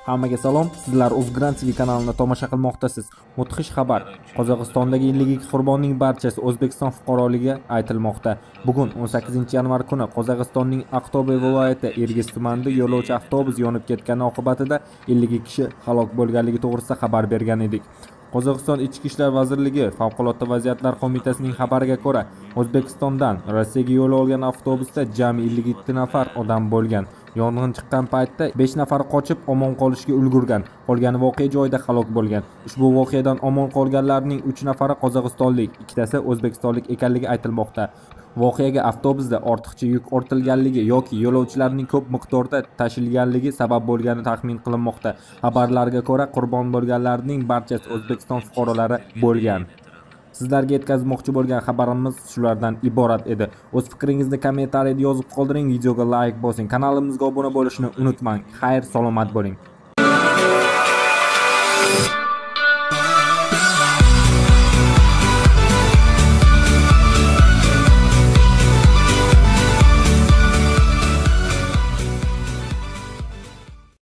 Hammaga salom. Sizlar Uzgrant TV kanalini tomosha qilmoqdasiz. Mudhish xabar. Qozog'istondagi 52 qurbonning barchasi O'zbekiston fuqaroligiga aytilmoqda. Bugun 18-yanvar kuni Qozog'istonning Aqto'be viloyati Irgis tumanida yo'lovchi avtobus yonib ketgani oqibatida 52 kishi halok bo'lganligi to'g'risida xabar bergan edik. Qozog'iston Ichki ishlar vazirligi Favqulodda vaziyatlar qo'mitasining xabariga ko'ra, O'zbekistondan Rossiyaga yo'l olgan avtobusda jami 52 nafar odam bo'lgan. Yong'in chiqqan paytda 5 nafar qochib omon qolishga ulgurgan, qolgani voqea joyida halok bo'lgan. Ushbu voqeadan omon qolganlarning 3 nafari qozog'istonlik, ikkitasi o'zbekistonlik ekanligi aytilmoqda. Voqeaga avtobusda ortiqcha yuk ortilganligi yoki yo'lovchilarning ko'p miqdorda tashilganligi sabab bo'lgani taxmin qilinmoqda. Xabarlarga ko'ra, qurbon bo'lganlarning barchasi O'zbekiston fuqarolari bo'lgan. Sizlarga yetkazmoqchi bo'lgan xabarimiz shulardan iborat edi. O'z fikringizni kommentariyada yozib qoldiring, videoga like bosing, kanalimizga obuna bo'lishni unutmang. Xayr, salomat bo'ling.